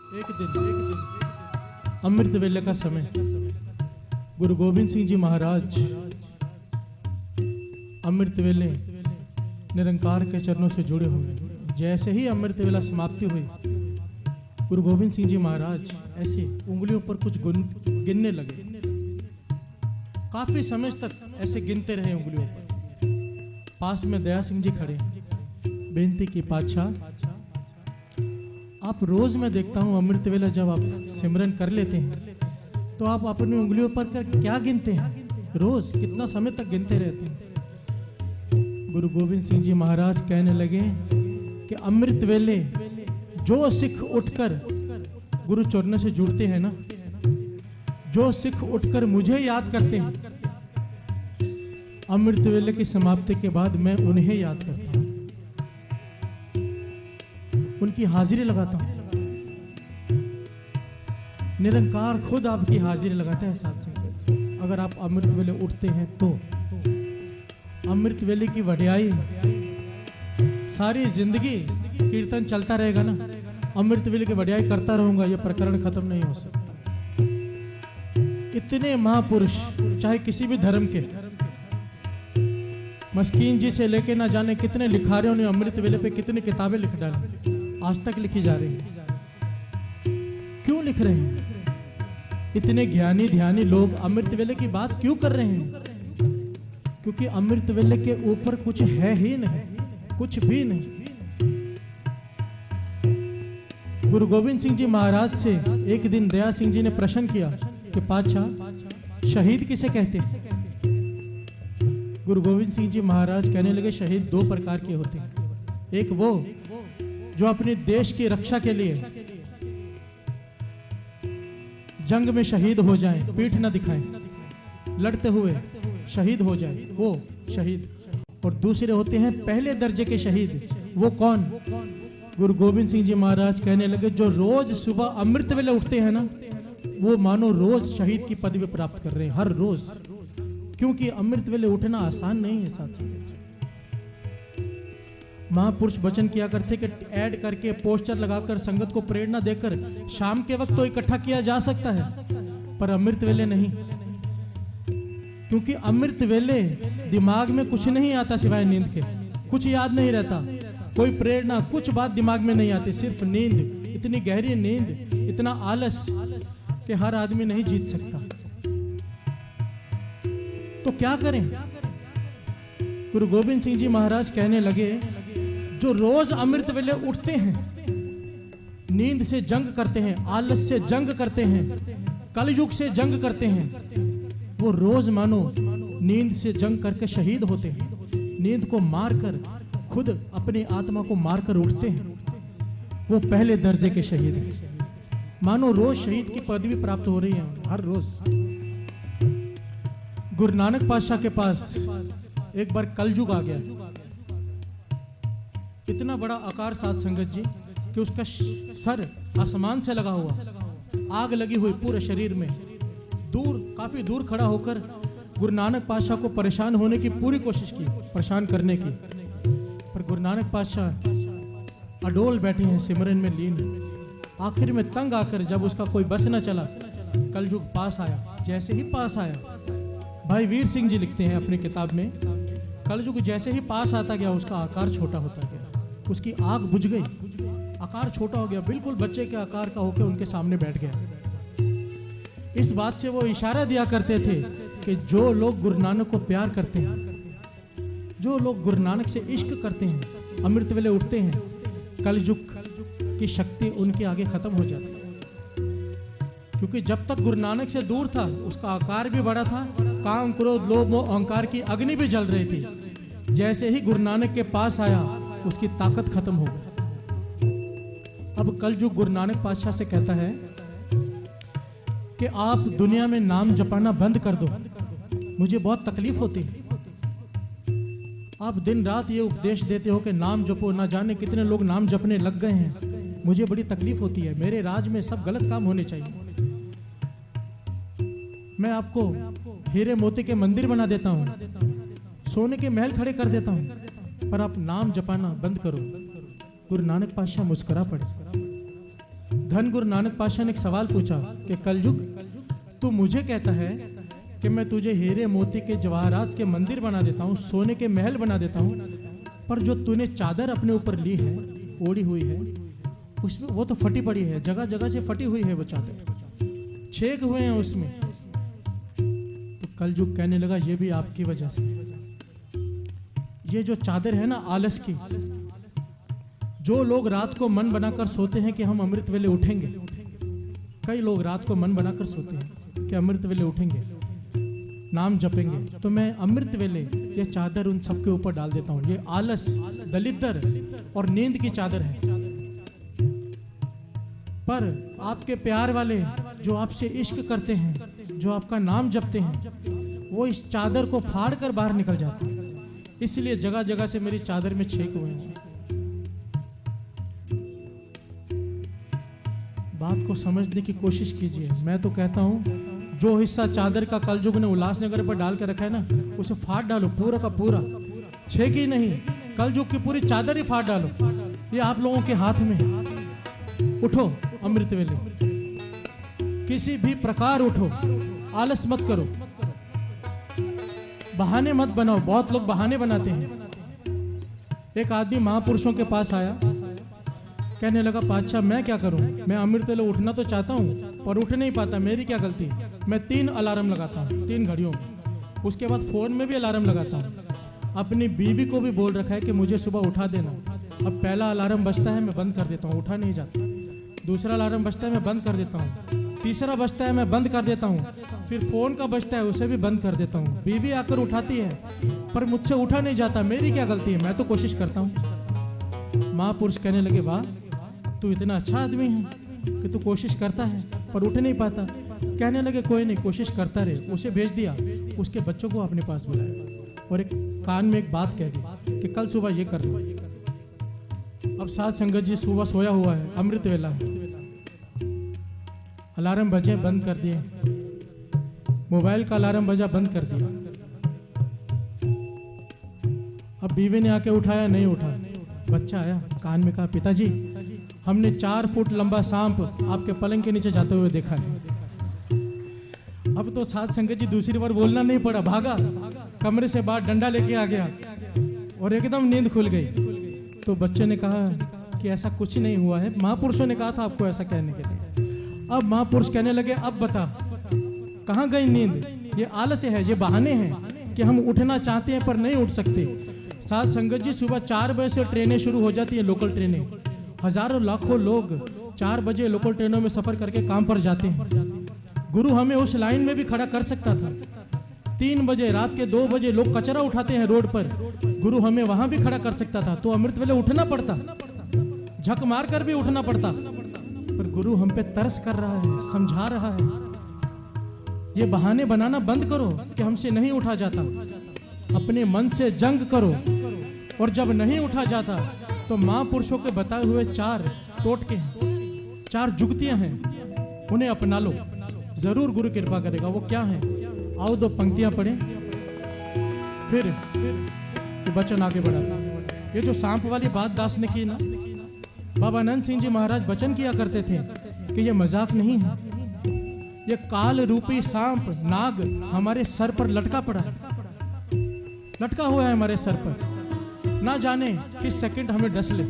एक दिन अमृत वेले का समय, गुरु गोविंद सिंह जी महाराज अमृत वेले निरंकार के चरणों से जुड़े हुए। जैसे ही अमृत वेला समाप्ति हुई, गुरु गोविंद सिंह जी महाराज ऐसे उंगलियों पर कुछ गिनने लगे। काफी समय तक ऐसे गिनते रहे उंगलियों पर। पास में दया सिंह जी खड़े, बेनती की, पातशाह आप रोज मैं देखता हूं अमृत वेला जब आप सिमरन कर लेते हैं तो आप अपनी उंगलियों पर क्या गिनते हैं? रोज कितना समय तक गिनते रहते हैं? गुरु गोविंद सिंह जी महाराज कहने लगे कि अमृत वेले जो सिख उठकर गुरु चरणों से जुड़ते हैं ना, जो सिख उठकर मुझे याद करते हैं, अमृत वेले की समाप्ति के बाद मैं उन्हें याद करता हूं, उनकी हाजिरी लगाता हूं। निरंकार खुद आपकी हाजिरी लगाता है साथ संगत। अगर आप अमृत वेले उठते हैं तो अमृत वेले की वड्याई सारी जिंदगी कीर्तन चलता रहेगा ना, अमृत वेले की वड्याई करता रहूंगा, यह प्रकरण खत्म नहीं हो सकता। इतने महापुरुष चाहे किसी भी धर्म के, मस्कीन जी से लेके ना जाने कितने लिखारियों ने अमृत वेले पे कितनी किताबें लिख डाली, आज तक लिखी जा रही है। क्यों लिख रहे हैं? इतने ज्ञानी ध्यानी लोग अमृत वेले की बात क्यों कर रहे हैं? क्योंकि अमृत वेले के ऊपर कुछ है ही नहीं, कुछ भी नहीं। गुरु गोविंद सिंह जी महाराज से एक दिन दया सिंह जी ने प्रश्न किया कि पातशाह शहीद किसे कहते हैं? गुरु गोविंद सिंह जी महाराज कहने लगे शहीद दो प्रकार के होते हैं। एक वो जो अपने देश की रक्षा के लिए जंग में शहीद हो जाएं, पीठ न दिखाएं, लड़ते हुए शहीद हो जाएं, वो शहीद। और दूसरे होते हैं पहले दर्जे के शहीद। वो कौन? गुरु गोविंद सिंह जी महाराज कहने लगे जो रोज सुबह अमृत वेले उठते हैं ना, वो मानो रोज शहीद की पदवी प्राप्त कर रहे हैं, हर रोज। क्योंकि अमृत वेले उठना आसान नहीं है साथ ही। महापुरुष वचन किया करते कि ऐड करके पोस्टर लगाकर संगत को प्रेरणा देकर शाम के वक्त तो इकट्ठा किया जा सकता है, पर अमृत वेले नहीं। क्योंकि अमृत वेले दिमाग में कुछ नहीं आता सिवाय नींद के, कुछ याद नहीं रहता, कोई प्रेरणा कुछ बात दिमाग में नहीं आती, सिर्फ नींद। इतनी गहरी नींद, इतना आलस कि हर आदमी नहीं जीत सकता। तो क्या करें? गुरु गोविंद सिंह जी महाराज कहने लगे जो रोज अमृत वेले उठते हैं, नींद से जंग करते हैं, आलस से जंग करते हैं, कलयुग से जंग करते हैं, वो रोज मानो नींद से जंग करके शहीद होते हैं। नींद को मारकर खुद अपनी आत्मा को मारकर उठते हैं, वो पहले दर्जे के शहीद हैं। मानो रोज शहीद की पदवी प्राप्त हो रही है हर रोज। गुरु नानक पातशाह के पास एक बार कलयुग आ गया। इतना बड़ा आकार साथ संगत जी कि उसका सर आसमान से लगा हुआ, आग लगी हुई पूरे शरीर में। दूर, काफी दूर खड़ा होकर गुरु नानक पातशाह को परेशान होने की पूरी कोशिश की, परेशान करने की, पर गुरु नानक पातशाह अडोल बैठे हैं, सिमरन में लीन। आखिर में तंग आकर जब उसका कोई बस न चला, कलयुग पास आया। जैसे ही पास आया, भाई वीर सिंह जी लिखते हैं अपनी किताब में, कलयुग जैसे ही पास आता गया उसका आकार छोटा होता गया, उसकी आग बुझ गई, आकार छोटा हो गया, बिल्कुल बच्चे के आकार का होकर उनके सामने बैठ गया। इस बात से वो इशारा दिया करते थे कि जो लोग गुरु नानक को प्यार करते हैं, जो लोग गुरु नानक से इश्क करते हैं, अमृत वेले उठते हैं, कलयुग की शक्ति उनके आगे खत्म हो जाती है। क्योंकि जब तक गुरु नानक से दूर था उसका आकार भी बड़ा था, काम क्रोध लोभ मोह अहंकार की अग्नि भी जल रही थी। जैसे ही गुरु नानक के पास आया उसकी ताकत खत्म हो गई। अब कलयुग गुरु नानक पातशाह से कहता है कि आप दुनिया में नाम जपाना बंद कर दो, मुझे बहुत तकलीफ होती है। आप दिन रात ये उपदेश देते हो कि नाम जपो, ना जाने कितने लोग नाम जपने लग गए हैं, मुझे बड़ी तकलीफ होती है। मेरे राज में सब गलत काम होने चाहिए। मैं आपको हीरे मोती के मंदिर बना देता हूं, सोने के महल खड़े कर देता हूं, पर आप नाम जपाना बंद करो। गुरु नानक पातशाह मुस्कुरा पड़े। धन गुरु नानक पातशाह ने एक सवाल पूछा कि कलयुग तू मुझे कहता है कि मैं तुझे हीरे मोती के जवाहरात के मंदिर बना देता हूँ, सोने के महल बना देता हूँ, पर जो तूने चादर अपने ऊपर ली है, ओढ़ी हुई है, उसमें वो तो फटी पड़ी है, जगह जगह से फटी हुई है वो चादर, छेद हुए हैं उसमें। तो कलयुग कहने लगा ये भी आपकी वजह से। ये जो चादर है ना आलस की, जो लोग रात को मन बनाकर सोते हैं कि हम अमृत वेले उठेंगे, कई लोग रात को मन बनाकर सोते हैं कि अमृत वेले उठेंगे, नाम जपेंगे, तो मैं अमृत वेले ये चादर उन सबके ऊपर डाल देता हूँ। ये आलस, दलिद्र और नींद की चादर है। पर आपके प्यार वाले जो आपसे इश्क करते हैं, जो आपका नाम जपते हैं, वो इस चादर को फाड़ कर बाहर निकल जाते हैं। इसलिए जगह जगह से मेरी चादर में छेद हुए हैं। बात को समझने की कोशिश कीजिए। मैं तो कहता हूं जो हिस्सा चादर का कलयुग ने उल्लासनगर पर डाल के रखा है ना, उसे फाड़ डालो पूरा का पूरा। छेद ही नहीं, कलयुग की पूरी चादर ही फाड़ डालो। ये आप लोगों के हाथ में है। उठो अमृत वेले, किसी भी प्रकार उठो, आलस मत करो, बहाने मत बनाओ। बहुत लोग बहाने बनाते हैं। एक आदमी महापुरुषों के पास आया, कहने लगा पातशाह मैं क्या करूं, मैं अमृत वेले उठना तो चाहता हूं पर उठ नहीं पाता, मेरी क्या गलती। मैं 3 अलार्म लगाता हूं, 3 घड़ियों में, उसके बाद फोन में भी अलार्म लगाता हूं। अपनी बीवी को भी बोल रखा है कि मुझे सुबह उठा देना। अब पहला अलार्म बजता है मैं बंद कर देता हूं, उठा नहीं जाता। दूसरा अलार्म बजता है मैं बंद कर देता हूं, तीसरा बजता है मैं बंद कर देता हूं, फिर फोन का बजता है उसे भी बंद कर देता हूं। बीवी आकर उठाती है पर मुझसे उठा नहीं जाता, मेरी क्या गलती है, मैं तो कोशिश करता हूं। महापुरुष कहने लगे वाह, तू इतना अच्छा आदमी है कि तू कोशिश करता है पर उठ नहीं पाता। कहने लगे कोई नहीं, कोशिश करता रहे। उसे भेज दिया, उसके बच्चों को अपने पास बुलाया और एक कान में एक बात कह दी कि कल सुबह ये कर लो। अब साथ संगत जी सुबह सोया हुआ है, अमृत वेला है, अलार्म बजे बंद कर दिए, मोबाइल का अलार्म बजा बंद कर दिया। अब बीवी ने आके उठाया, नहीं उठा। बच्चा आया, कान में कहा पिताजी हमने 4 फुट लंबा सांप आपके पलंग के नीचे जाते हुए देखा है। अब तो साथ संगत जी दूसरी बार बोलना नहीं पड़ा, भागा कमरे से बाहर डंडा लेके आ गया और एकदम नींद खुल गई। तो बच्चे ने कहा कि ऐसा कुछ नहीं हुआ है, महापुरुषों ने कहा था आपको ऐसा कहने के लिए। अब महापुरुष कहने लगे अब बता कहाँ गई नींद। ये आलस है, ये बहाने हैं कि हम उठना चाहते हैं पर नहीं उठ सकते। साथ संगत जी सुबह 4 बजे से ट्रेनें शुरू हो जाती हैं, लोकल ट्रेनें। हजारों लाखों लोग 4 बजे लोकल ट्रेनों में सफर करके काम पर जाते हैं। गुरु हमें उस लाइन में भी खड़ा कर सकता था। 3 बजे रात के 2 बजे लोग कचरा उठाते हैं रोड पर, गुरु हमें वहां भी खड़ा कर सकता था। तो अमृत वेले उठना पड़ता, झक मार कर भी उठना पड़ता, पर गुरु हम पे तरस कर रहा है, समझा रहा है। ये बहाने बनाना बंद करो कि हमसे नहीं उठा जाता। अपने मन से जंग करो, और जब नहीं उठा जाता तो महापुरुषों के बताए हुए 4 टोटके हैं, 4 जुगतियां हैं, उन्हें अपना लो, जरूर गुरु कृपा करेगा। वो क्या है, आओ 2 पंक्तियां पढ़ें फिर ये वचन आगे बढ़ा। ये जो सांप वाली बात दास ने की ना, बाबा आनंद सिंह जी महाराज वचन किया करते थे कि ये मजाक नहीं है। ये काल रूपी सांप नाग हमारे सर पर लटका पड़ा है, लटका हुआ है हमारे सर पर। ना जाने किस सेकंड हमें डस ले,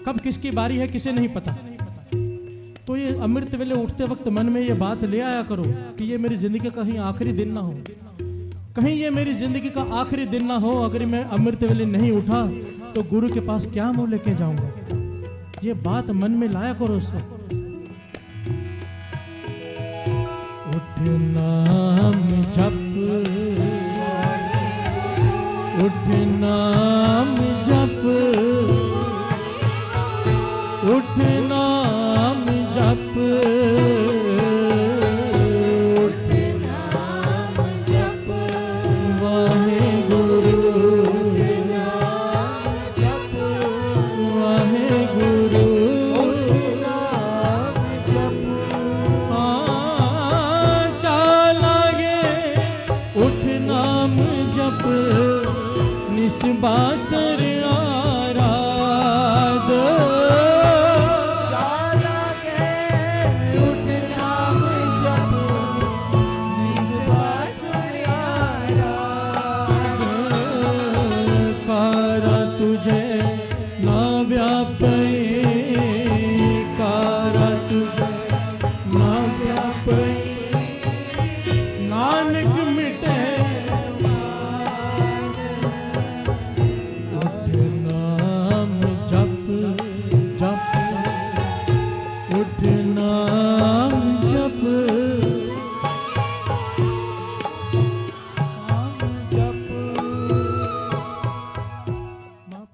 कब किसकी बारी है किसे नहीं पता। तो ये अमृत वेले उठते वक्त मन में ये बात ले आया करो कि ये मेरी जिंदगी का कहीं आखिरी दिन ना हो, कहीं ये मेरी जिंदगी का आखिरी दिन ना हो। अगर मैं अमृत वेले नहीं उठा तो गुरु के पास क्या मुंह लेके जाऊंगा। ये बात मन में लाया करो उस वक्त। उठ नाम जप, उठ नाम जप, उठ नाम जप, उठ नाम जप, वाहे गुरु नाम जप, वाहे गुरु नाम जप। चालागे उठ नाम जप, निस्बासर आराध, चालागे तुझे ना व्यापे कारा तुझे ना व्यापे नानक मिटे उठ नाम जप जप उठ नाम